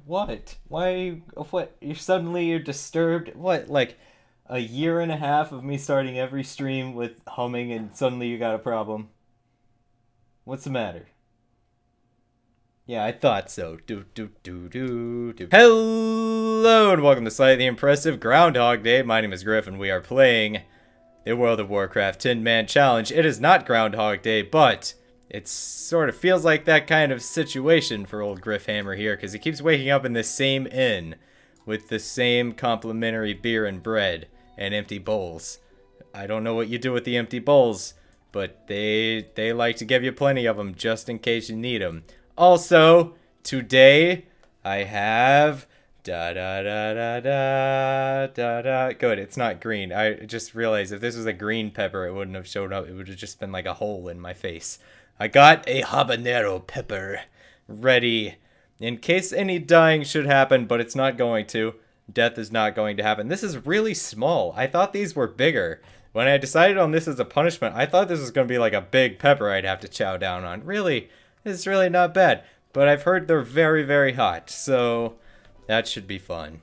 What? Why? What? You're disturbed? What? Like a year and a half of me starting every stream with humming, and suddenly you got a problem? What's the matter? Yeah, I thought so. Hello and welcome to Slightly Impressive Groundhog Day. My name is Griff and we are playing the World of Warcraft Tin Man Challenge. It is not Groundhog Day, but it sort of feels like that kind of situation for old Griff Hammer here, because he keeps waking up in the same inn with the same complimentary beer and bread and empty bowls. I don't know what you do with the empty bowls, but they like to give you plenty of them just in case you need them. Also, today I have Good, it's not green. I just realized if this was a green pepper, it wouldn't have showed up. It would have just been like a hole in my face. I got a habanero pepper ready in case any dying should happen, but it's not going to. Death is not going to happen. This is really small. I thought these were bigger. When I decided on this as a punishment, I thought this was going to be like a big pepper I'd have to chow down on. Really, it's really not bad. But I've heard they're very, very hot, so that should be fun.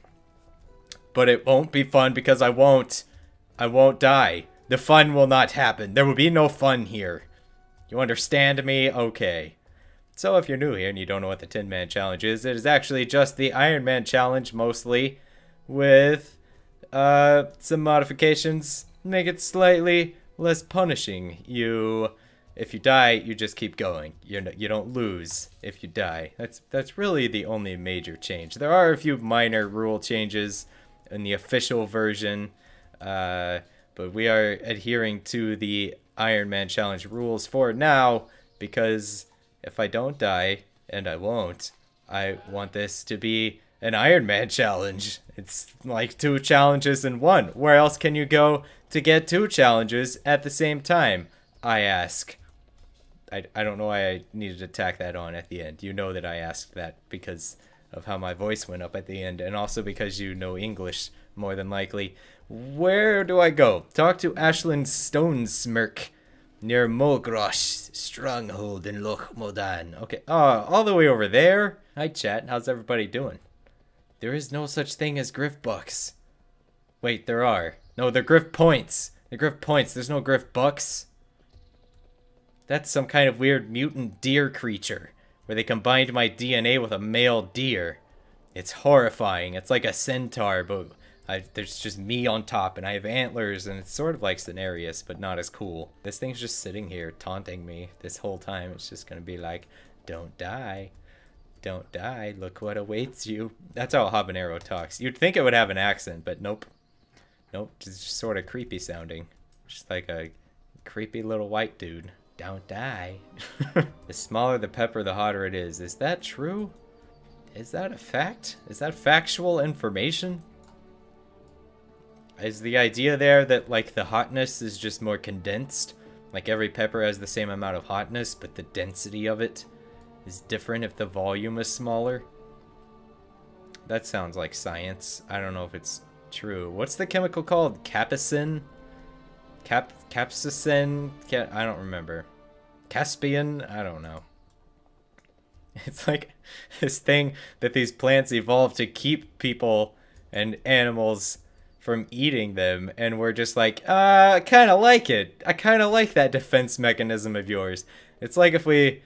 But it won't be fun because I won't die. The fun will not happen. There will be no fun here. You understand me? Okay. So if you're new here and you don't know what the Tin Man Challenge is, it is actually just the Iron Man Challenge mostly, with some modifications. Make it slightly less punishing. If you die, you just keep going. You don't lose if you die. That's really the only major change. There are a few minor rule changes in the official version, but we are adhering to the Iron Man Challenge rules for now, because if I don't die, and I won't, I want this to be an Iron Man Challenge. It's like 2 challenges in one. Where else can you go to get 2 challenges at the same time, I ask? I don't know why I needed to tack that on at the end. You know that I asked that because of how my voice went up at the end, and also because you know English, more than likely. Where do I go? Talk to Ashland Stonesmirk near Mulgrosh Stronghold in Loch Modan. Okay, all the way over there? Hi chat, how's everybody doing? There is no such thing as Griff Bucks. Wait, there are. No, they're Griff Points. They're Griff Points, there's no Griff Bucks. That's some kind of weird mutant deer creature, where they combined my DNA with a male deer. It's horrifying. It's like a centaur, but there's just me on top, and I have antlers, and it's sort of like Cenarius, but not as cool. This thing's just sitting here taunting me this whole time. It's just gonna be like, don't die. Don't die. Look what awaits you. That's how a habanero talks. You'd think it would have an accent, but nope. Nope, it's just sort of creepy sounding. Just like a creepy little white dude. Don't die. The smaller the pepper, the hotter it is. Is that true? Is that a fact? Is that factual information? Is the idea there that, like, the hotness is just more condensed? Like, every pepper has the same amount of hotness, but the density of it is different if the volume is smaller? That sounds like science. I don't know if it's true. What's the chemical called? Capsaicin? Capsaicin? I don't remember. Caspian? I don't know. It's like this thing that these plants evolved to keep people and animals from eating them, and we're just like, I kind of like it. I kind of like that defense mechanism of yours. It's like if we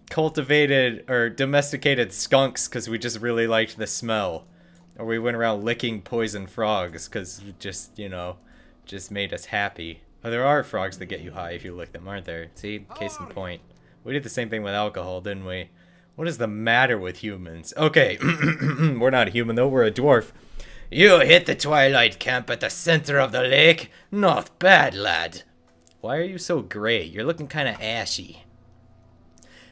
cultivated or domesticated skunks because we just really liked the smell. Or we went around licking poison frogs because it just, you know, just made us happy. Oh, there are frogs that get you high if you lick them, aren't there? See? Case in point. We did the same thing with alcohol, didn't we? What is the matter with humans? Okay, we're not a human though, we're a dwarf. You hit the Twilight Camp at the center of the lake? Not bad, lad. Why are you so gray? You're looking kind of ashy.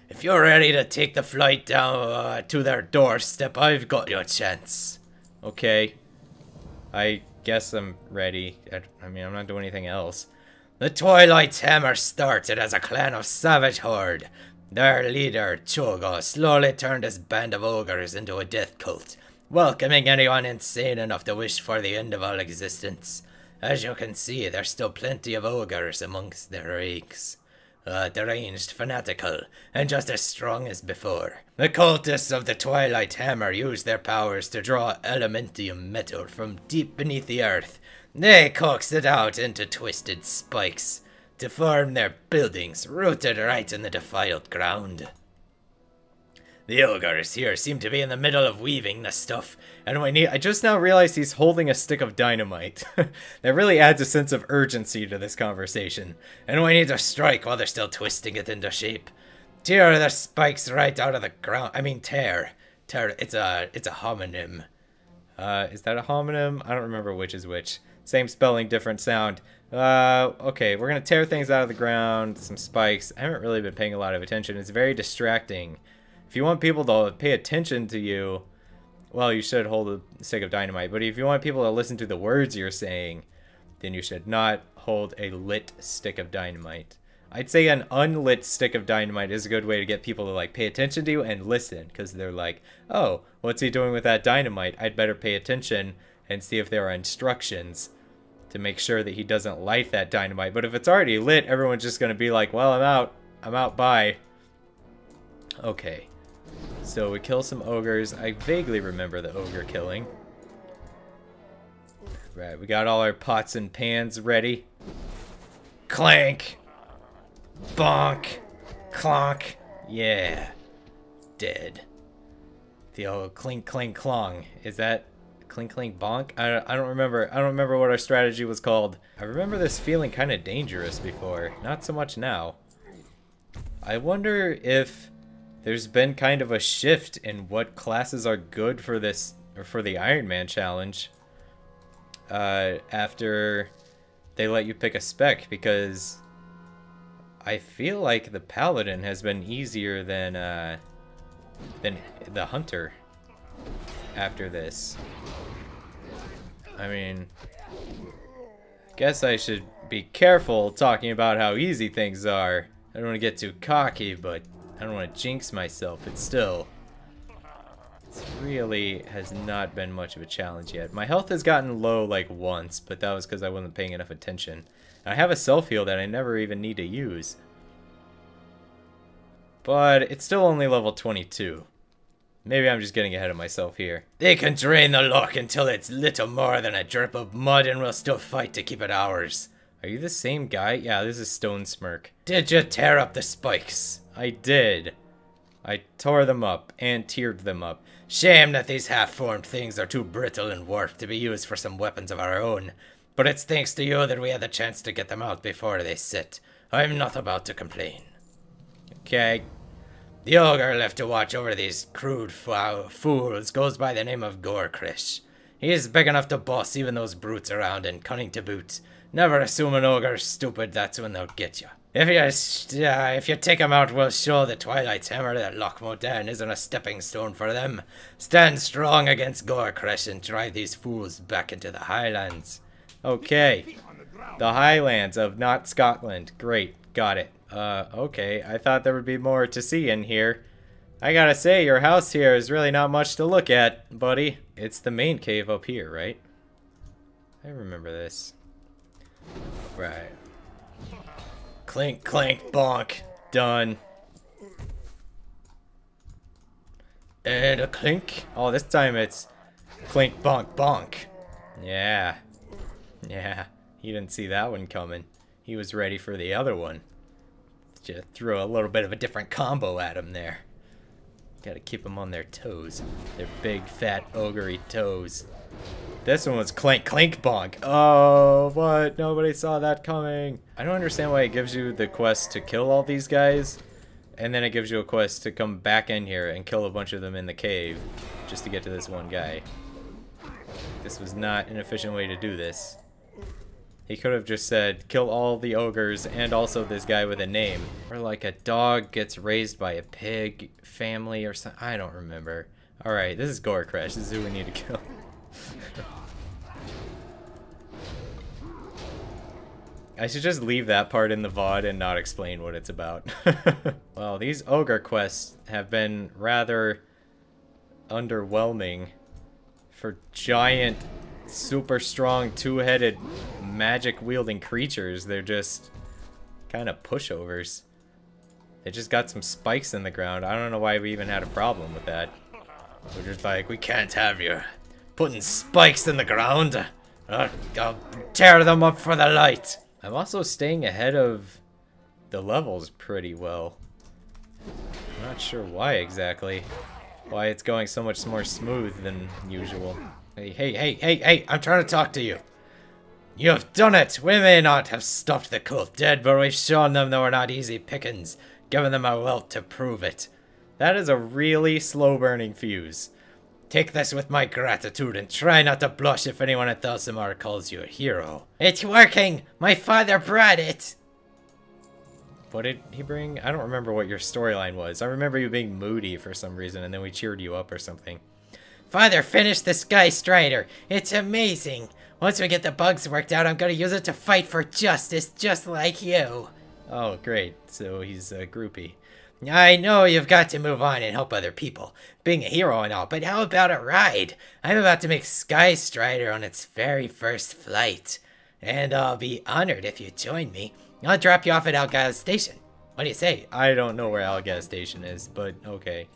If you're ready to take the flight down to their doorstep, I've got your chance. Okay. I guess I'm ready. I mean, I'm not doing anything else. The Twilight's Hammer started as a clan of savage horde. Their leader, Chogo, slowly turned his band of ogres into a death cult, welcoming anyone insane enough to wish for the end of all existence. As you can see, there's still plenty of ogres amongst their ranks. deranged, fanatical, and just as strong as before. The cultists of the Twilight Hammer use their powers to draw elementium metal from deep beneath the earth. They coax it out into twisted spikes to form their buildings rooted right in the defiled ground. The ogres here seem to be in the middle of weaving the stuff, and I just now realized he's holding a stick of dynamite. That really adds a sense of urgency to this conversation, and we need to strike while they're still twisting it into shape. Tear the spikes right out of the ground. I mean, tear. It's a homonym. Is that a homonym? I don't remember which is which. Same spelling, different sound. Okay, we're gonna tear things out of the ground. Some spikes. I haven't really been paying a lot of attention. It's very distracting. If you want people to pay attention to you, well, you should hold a stick of dynamite. But if you want people to listen to the words you're saying, then you should not hold a lit stick of dynamite. I'd say an unlit stick of dynamite is a good way to get people to, like, pay attention to you and listen. Because they're like, oh, what's he doing with that dynamite? I'd better pay attention and see if there are instructions to make sure that he doesn't light that dynamite. But if it's already lit, everyone's just going to be like, well, I'm out, bye. Okay. So we kill some ogres. I vaguely remember the ogre killing. Right, we got all our pots and pans ready. Clank! Bonk! Clonk! Yeah. Dead. The old clink clink clong. Is that clink clink bonk? I don't remember. I don't remember what our strategy was called. I remember this feeling kind of dangerous before. Not so much now. I wonder if there's been kind of a shift in what classes are good for this, or for the Iron Man challenge, after they let you pick a spec, because I feel like the Paladin has been easier than the Hunter after this. I mean, guess I should be careful talking about how easy things are. I don't want to get too cocky, but I don't want to jinx myself, but still, this really has not been much of a challenge yet. My health has gotten low like once, but that was because I wasn't paying enough attention. I have a self-heal that I never even need to use. But it's still only level 22. Maybe I'm just getting ahead of myself here. They can drain the lock until it's little more than a drip of mud, and we'll still fight to keep it ours. Are you the same guy? Yeah, this is Stone Smirk. Did you tear up the spikes? I did. I tore them up and teared them up. Shame that these half-formed things are too brittle and warped to be used for some weapons of our own. But it's thanks to you that we had the chance to get them out before they sit. I'm not about to complain. Okay. The ogre left to watch over these crude fools goes by the name of Gorekrish. He is big enough to boss even those brutes around, and cunning to boot. Never assume an ogre's stupid, that's when they'll get you. If you take him out, we'll show the Twilight's Hammer that Loch Modan isn't a stepping stone for them. Stand strong against Gorekrish and drive these fools back into the Highlands. Okay. The Highlands of not Scotland. Great. Got it. Okay. I thought there would be more to see in here. I gotta say, your house here is really not much to look at, buddy. It's the main cave up here, right? I remember this. Right. Clink, clank, bonk. Done. And a clink. Oh, this time it's clink, bonk, bonk. Yeah. Yeah. He didn't see that one coming. He was ready for the other one. Just throw a little bit of a different combo at him there. Gotta keep them on their toes. Their big, fat, ogre-y toes. This one was clink, clink, bonk. Oh, what? Nobody saw that coming. I don't understand why it gives you the quest to kill all these guys, and then it gives you a quest to come back in here and kill a bunch of them in the cave just to get to this one guy. This was not an efficient way to do this. He could have just said, kill all the ogres and also this guy with a name. Or like a dog gets raised by a pig family or something. I don't remember. Alright, this is Gorekrish. This is who we need to kill. I should just leave that part in the VOD and not explain what it's about. Well, these ogre quests have been rather underwhelming for giant, super strong, two-headed, magic-wielding creatures. They're just kind of pushovers. They just got some spikes in the ground. I don't know why we even had a problem with that. We're just like, we can't have you putting spikes in the ground. I'll tear them up for the light. I'm also staying ahead of the levels pretty well. I'm not sure why exactly. Why it's going so much more smooth than usual. Hey, I'm trying to talk to you. You have done it! We may not have stopped the cult dead, but we've shown them that we're not easy pickings, giving them a wealth to prove it. That is a really slow-burning fuse. Take this with my gratitude and try not to blush if anyone at Dulcimar calls you a hero. It's working! My father brought it! What did he bring? I don't remember what your storyline was. I remember you being moody for some reason, and then we cheered you up or something. Father finished the Sky Strider. It's amazing. Once we get the bugs worked out, I'm gonna use it to fight for justice, just like you. Oh, great. So he's a groupie. I know you've got to move on and help other people, being a hero and all, but how about a ride? I'm about to make Sky Strider on its very first flight, and I'll be honored if you join me. I'll drop you off at Algaz Station. What do you say? I don't know where Algaz Station is, but okay.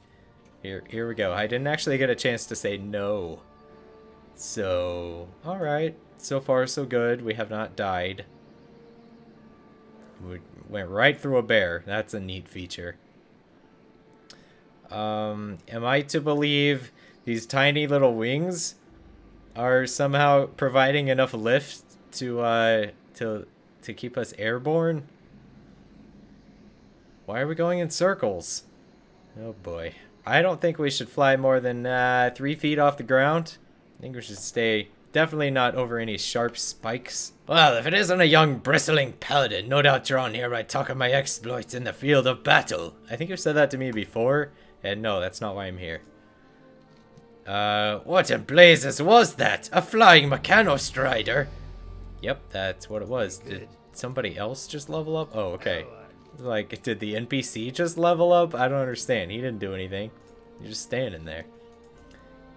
Here we go. I didn't actually get a chance to say no. So, alright. So far, so good. We have not died. We went right through a bear. That's a neat feature. Am I to believe these tiny little wings are somehow providing enough lift to keep us airborne? Why are we going in circles? Oh boy. I don't think we should fly more than 3 feet off the ground. I think we should stay definitely not over any sharp spikes. Well, if it isn't a young bristling paladin, no doubt drawn here by talk of my exploits in the field of battle. I think you've said that to me before, and no, that's not why I'm here. What in blazes was that? A flying mechanostrider? Yep, that's what it was. Did somebody else just level up? Oh, okay. Like, did the NPC just level up? I don't understand. He didn't do anything. You're just standing there.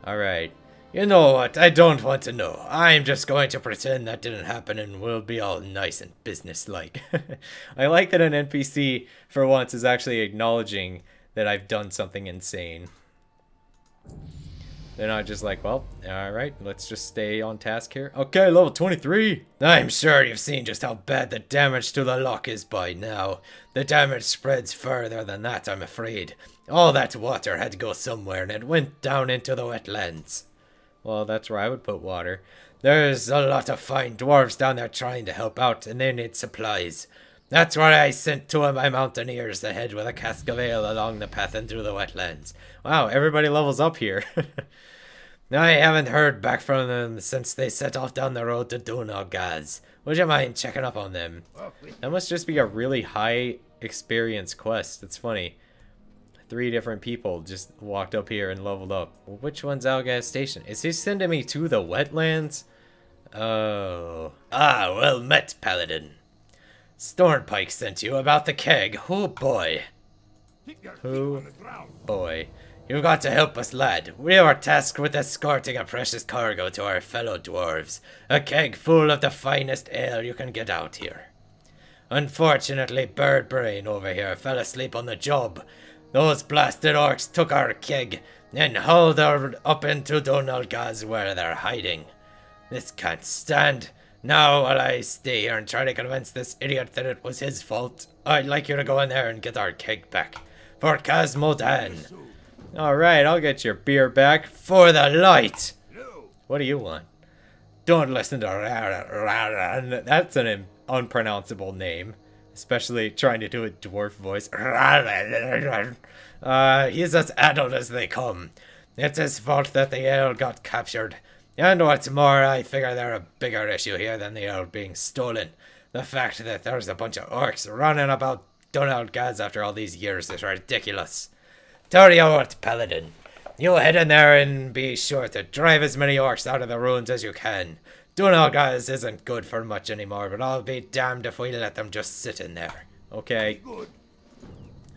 Alright. You know what? I don't want to know. I'm just going to pretend that didn't happen and we'll be all nice and businesslike. I like that an NPC, for once, is actually acknowledging that I've done something insane. They're not just like, well, alright, let's just stay on task here. Okay, level 23! I'm sure you've seen just how bad the damage to the lock is by now. The damage spreads further than that, I'm afraid. All that water had to go somewhere and it went down into the wetlands. Well, that's where I would put water. There's a lot of fine dwarves down there trying to help out, and they need supplies. That's why I sent 2 of my mountaineers ahead with a cask of ale along the path and through the wetlands. Wow, everybody levels up here. I haven't heard back from them since they set off down the road to Dunalgaz. Would you mind checking up on them? That must just be a really high experience quest. It's funny. 3 different people just walked up here and leveled up. Well, which one's Algaz Station? Is he sending me to the wetlands? Oh. Ah, well met, Paladin. Stormpike sent you about the keg. Oh boy. Oh boy. You've got to help us, lad. We are tasked with escorting a precious cargo to our fellow dwarves. A keg full of the finest ale you can get out here. Unfortunately, Bird Brain over here fell asleep on the job. Those blasted orcs took our keg and hauled her up into Dunalgaz where they're hiding. This can't stand. Now while I stay here and try to convince this idiot that it was his fault, I'd like you to go in there and get our keg back. For Casmodan. Alright, I'll get your beer back for the light. What do you want? Don't listen to Raran. That's an unpronounceable name. Especially trying to do a dwarf voice. He's as adult as they come. It's his fault that the ale got captured. And what's more, I figure they're a bigger issue here than the ale being stolen. The fact that there's a bunch of orcs running about Dunalgaz after all these years is ridiculous. Tell you what, Paladin. You head in there and be sure to drive as many orcs out of the ruins as you can. Dunalgaz isn't good for much anymore, but I'll be damned if we let them just sit in there. Okay.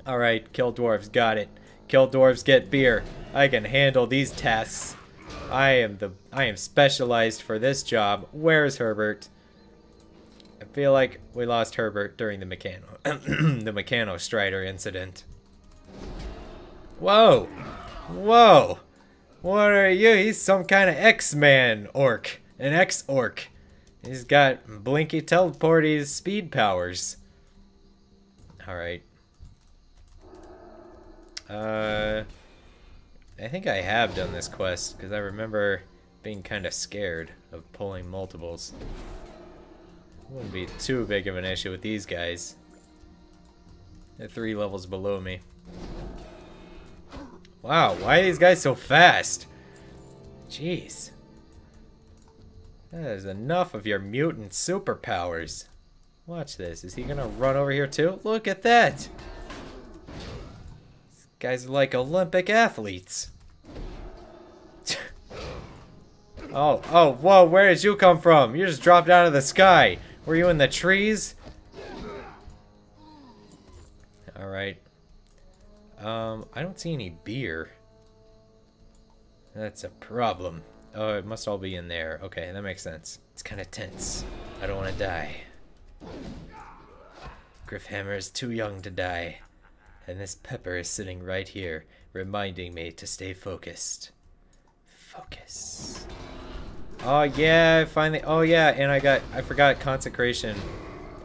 Alright, kill dwarves, got it. Kill dwarves, get beer. I can handle these tasks. I am specialized for this job. Where's Herbert? feel like we lost Herbert during the the Mechano Strider incident. Whoa! Whoa! What are you? He's some kind of X-Man orc. An X-orc. He's got blinky teleporty speed powers. Alright. I think I have done this quest, because I remember being kind of scared of pulling multiples. Wouldn't be too big of an issue with these guys. They're 3 levels below me. Wow, why are these guys so fast? Jeez. That is enough of your mutant superpowers. Watch this. Is he gonna run over here too? Look at that! These guys are like Olympic athletes. Oh, whoa, where did you come from? You just dropped out of the sky. Were you in the trees? Alright. I don't see any beer. That's a problem. Oh, it must all be in there. Okay, that makes sense. It's kind of tense. I don't want to die. Griffhammer is too young to die. And this pepper is sitting right here, reminding me to stay focused. Focus. Oh yeah, finally. Oh yeah, and I forgot consecration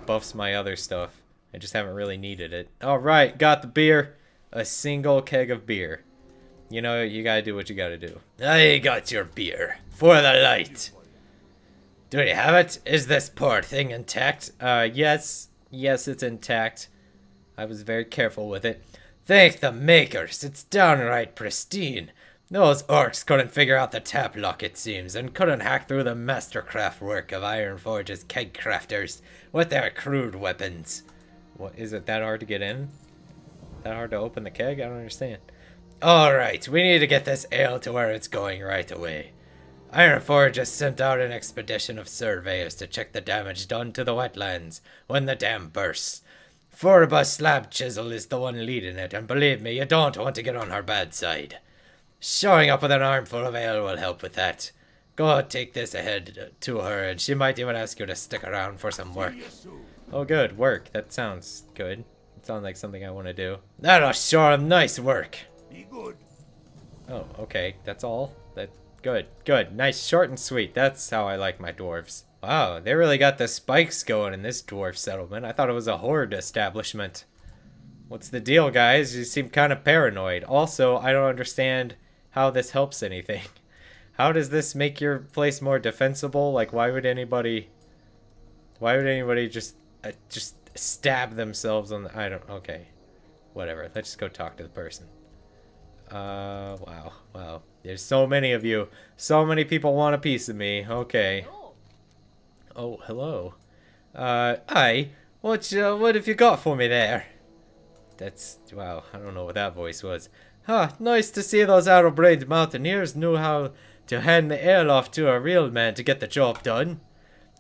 buffs my other stuff. I just haven't really needed it. Alright, got the beer. A single keg of beer. You know, you gotta do what you gotta do. I got your beer. For the light. Do you have it? Is this poor thing intact? Yes. Yes, it's intact. I was very careful with it. Thank the makers. It's downright pristine. Those orcs couldn't figure out the tap lock, it seems, and couldn't hack through the mastercraft work of Ironforge's keg crafters with their crude weapons. What, is it that hard to get in? That hard to open the keg? I don't understand. Alright, we need to get this ale to where it's going right away. Ironforge has sent out an expedition of surveyors to check the damage done to the wetlands when the dam bursts. Forba Slab Chisel is the one leading it, and believe me, you don't want to get on her bad side. Showing up with an armful of ale will help with that. Go take this ahead to her, and she might even ask you to stick around for some work. Oh good, work. That sounds good. It sounds like something I want to do. That'll sure nice work. Be good. Oh, okay. That's all? Good, good. Nice, short and sweet. That's how I like my dwarves. Wow, they really got the spikes going in this dwarf settlement. I thought it was a horde establishment. What's the deal, guys? You seem kind of paranoid. Also, I don't understand how this helps anything. How does this make your place more defensible? Like, why would anybody just stab themselves on the... I don't... Okay. Whatever. Let's just go talk to the person. Wow. There's so many of you. So many people want a piece of me. Okay. Oh, hello. Hi. What have you got for me there? That's... Wow, I don't know what that voice was. Nice to see those arrow-brained mountaineers knew how to hand the ale off to a real man to get the job done.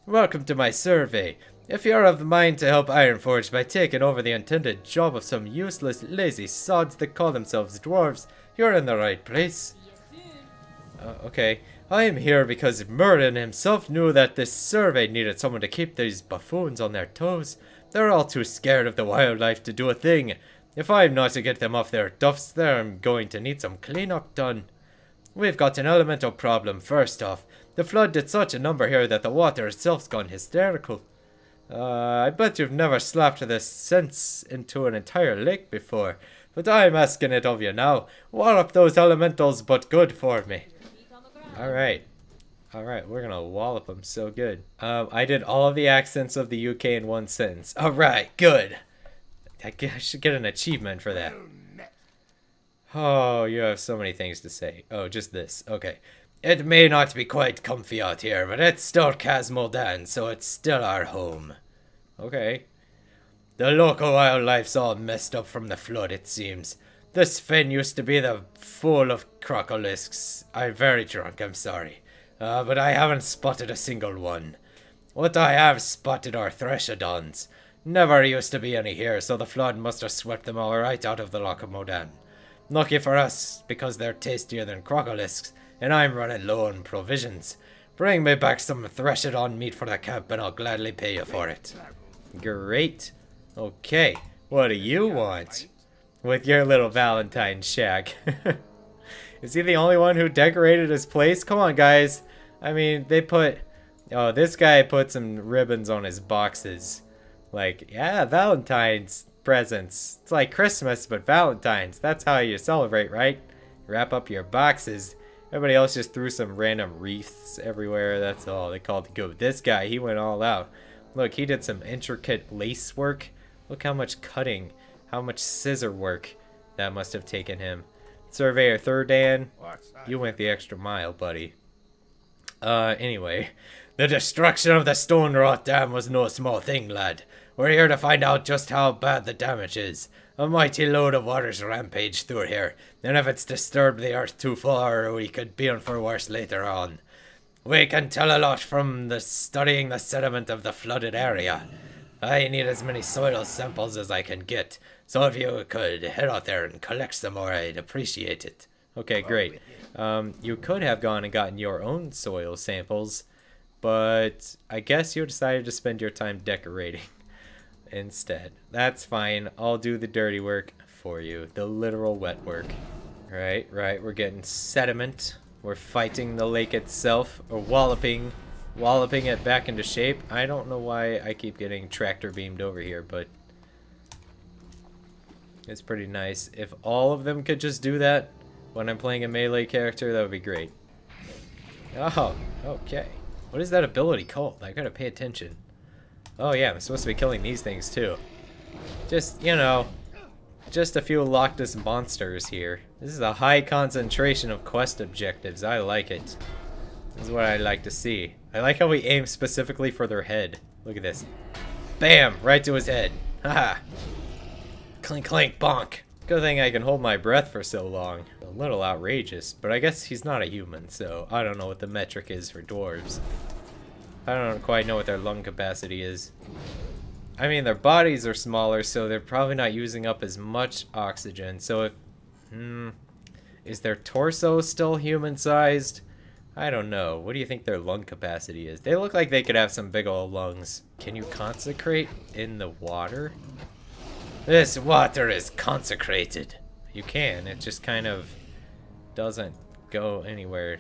Welcome to my survey. If you're of the mind to help Ironforge by taking over the intended job of some useless, lazy sods that call themselves dwarves, you're in the right place. Okay. I am here because Merlin himself knew that this survey needed someone to keep these buffoons on their toes. They're all too scared of the wildlife to do a thing. If I'm not to get them off their duffs, then I'm going to need some cleanup done. We've got an elemental problem, first off. The flood did such a number here that the water itself's gone hysterical. I bet you've never slapped this sense into an entire lake before, but I'm asking it of you now. Wallop those elementals but good for me. Alright, we're gonna wallop them so good. I did all of the accents of the UK in one sentence. Alright, good. I should get an achievement for that. Oh, you have so many things to say. Oh, just this. Okay. It may not be quite comfy out here, but it's still Casmodan, so it's still our home. Okay. The local wildlife's all messed up from the flood, it seems. This fen used to be full of crocolisks. I'm very drunk, I'm sorry. But I haven't spotted a single one. What I have spotted are Threshodons. Never used to be any here, so the flood must have swept them all right out of the Loch of Modan. Lucky for us, because they're tastier than crocolisks, and I'm running low on provisions. Bring me back some threshed-on meat for the camp and I'll gladly pay you for it. Great. Okay, what do you want? With your little Valentine shack. Is he the only one who decorated his place? Come on, guys. I mean, they put... Oh, this guy put some ribbons on his boxes. Like, yeah, Valentine's presents. It's like Christmas, but Valentine's. That's how you celebrate, right? Wrap up your boxes. Everybody else just threw some random wreaths everywhere. That's all they called it good. This guy, he went all out. Look, he did some intricate lace work. Look how much cutting, how much scissor work that must have taken him. Surveyor Third Dan, you went the extra mile, buddy. Anyway, the destruction of the Stone Rot Dam was no small thing, lad. We're here to find out just how bad the damage is. A mighty load of water's rampaged through here, and if it's disturbed the earth too far, we could be in for worse later on. We can tell a lot from studying the sediment of the flooded area. I need as many soil samples as I can get, so if you could head out there and collect some more, I'd appreciate it. Okay, great. You could have gone and gotten your own soil samples, but I guess you decided to spend your time decorating instead. That's fine. I'll do the dirty work for you, the literal wet work. Right, we're getting sediment. We're fighting the lake itself, or walloping it back into shape. I don't know why I keep getting tractor beamed over here, but it's pretty nice. If all of them could just do that when I'm playing a melee character, that would be great. Oh, okay. What is that ability called? I gotta pay attention. Oh yeah, I'm supposed to be killing these things too. Just, you know, just a few Loch Ness monsters here. This is a high concentration of quest objectives. I like it. This is what I like to see. I like how we aim specifically for their head. Look at this. Bam! Right to his head. Haha. Clink clink bonk. Good thing I can hold my breath for so long. A little outrageous, but I guess he's not a human, so I don't know what the metric is for dwarves. I don't quite know what their lung capacity is. I mean, their bodies are smaller, so they're probably not using up as much oxygen. So if... is their torso still human-sized? I don't know. What do you think their lung capacity is? They look like they could have some big old lungs. Can you consecrate in the water? This water is consecrated. You can. It just kind of doesn't go anywhere.